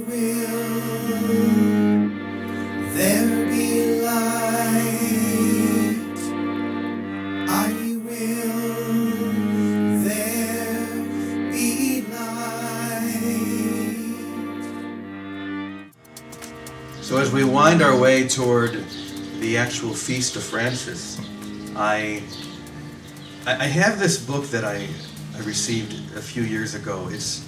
will there be light. I will there be light. So as we wind our way toward the actual Feast of Francis, I have this book that I received a few years ago. It's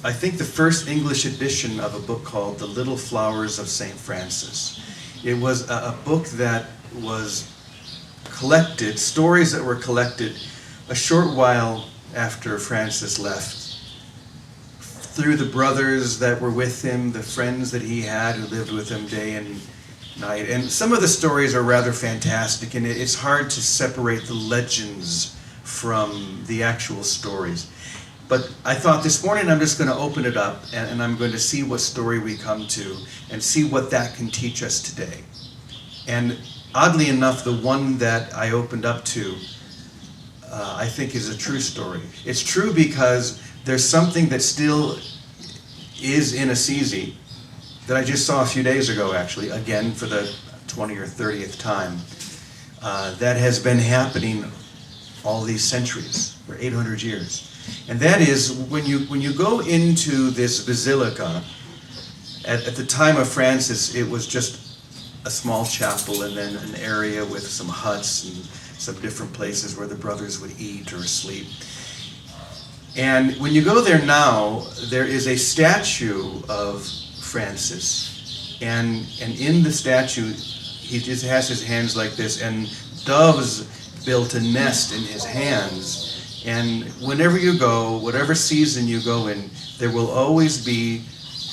I think the first English edition of a book called The Little Flowers of St. Francis. It was a book that was collected, stories that were collected a short while after Francis left, through the brothers that were with him, the friends that he had who lived with him day and night. And some of the stories are rather fantastic, and it's hard to separate the legends from the actual stories. But I thought this morning I'm just going to open it up and I'm going to see what story we come to and see what that can teach us today. And oddly enough, the one that I opened up to I think is a true story. It's true because there's something that still is in Assisi that I just saw a few days ago, actually, again for the 20th or 30th time, that has been happening all these centuries, for 800 years. And that is, when you go into this basilica, at the time of Francis, it was just a small chapel and then an area with some huts and some different places where the brothers would eat or sleep. And when you go there now, there is a statue of Francis. And in the statue, he just has his hands like this, and doves built a nest in his hands. And whenever you go, whatever season you go in, there will always be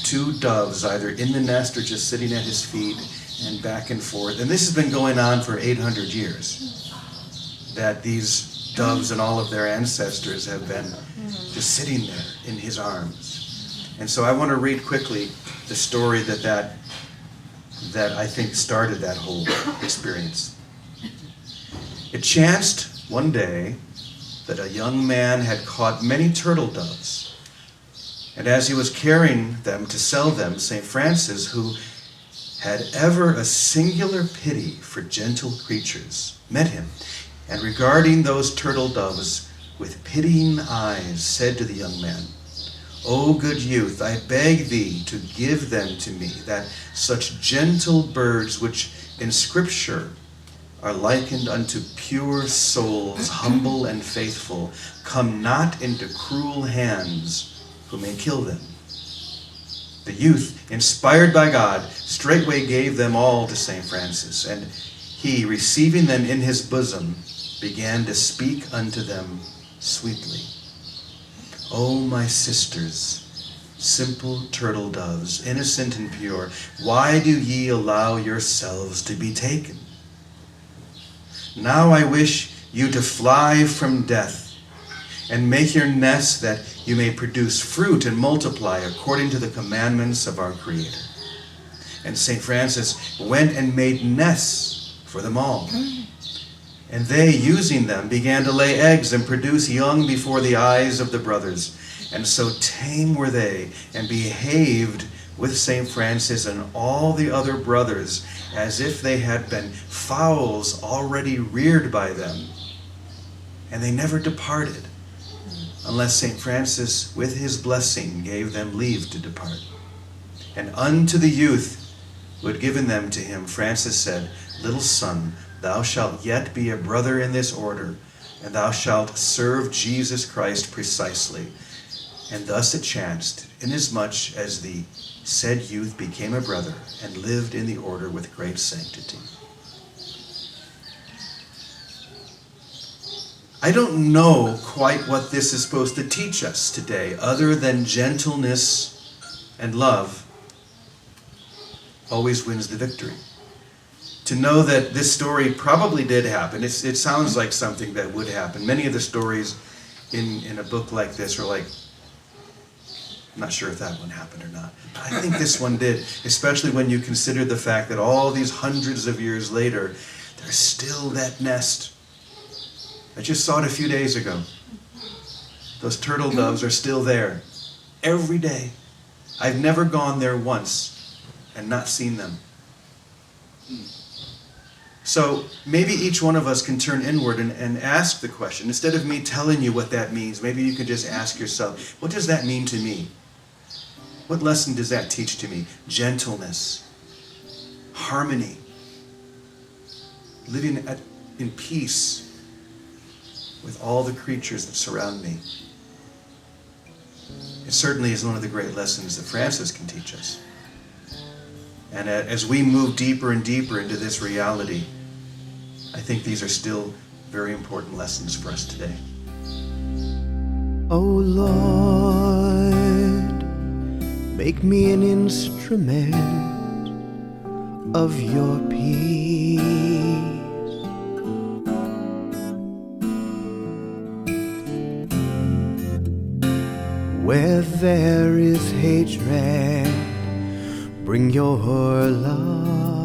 two doves, either in the nest or just sitting at his feet, and back and forth. And this has been going on for 800 years, that these doves and all of their ancestors have been just sitting there in his arms. And so I want to read quickly the story that I think started that whole experience. It chanced one day that a young man had caught many turtle doves, and as he was carrying them to sell them, St. Francis, who had ever a singular pity for gentle creatures, met him, and regarding those turtle doves with pitying eyes, said to the young man, "O good youth, I beg thee to give them to me, that such gentle birds, which in Scripture are likened unto pure souls, humble and faithful, come not into cruel hands, who may kill them." The youth, inspired by God, straightway gave them all to St. Francis, and he, receiving them in his bosom, began to speak unto them sweetly. "O my sisters, simple turtle doves, innocent and pure, why do ye allow yourselves to be taken? Now I wish you to fly from death, and make your nests that you may produce fruit and multiply according to the commandments of our Creator." And St. Francis went and made nests for them all. And they, using them, began to lay eggs and produce young before the eyes of the brothers. And so tame were they, and behaved with St. Francis and all the other brothers as if they had been fowls already reared by them. And they never departed, unless St. Francis with his blessing gave them leave to depart. And unto the youth who had given them to him, Francis said, "Little son, thou shalt yet be a brother in this order, and thou shalt serve Jesus Christ precisely." And thus it chanced, inasmuch as the said youth became a brother and lived in the order with great sanctity. I don't know quite what this is supposed to teach us today, other than gentleness and love always wins the victory. To know that this story probably did happen. It sounds like something that would happen. Many of the stories in a book like this are like, I'm not sure if that one happened or not. But I think this one did, especially when you consider the fact that all these hundreds of years later, there's still that nest. I just saw it a few days ago. Those turtle doves are still there every day. I've never gone there once and not seen them. So maybe each one of us can turn inward and ask the question. Instead of me telling you what that means, maybe you can just ask yourself, what does that mean to me? What lesson does that teach to me? Gentleness, harmony, living in peace with all the creatures that surround me. It certainly is one of the great lessons that Francis can teach us. And as we move deeper and deeper into this reality, I think these are still very important lessons for us today. Oh Lord, make me an instrument of your peace. Where there is hatred, bring your love.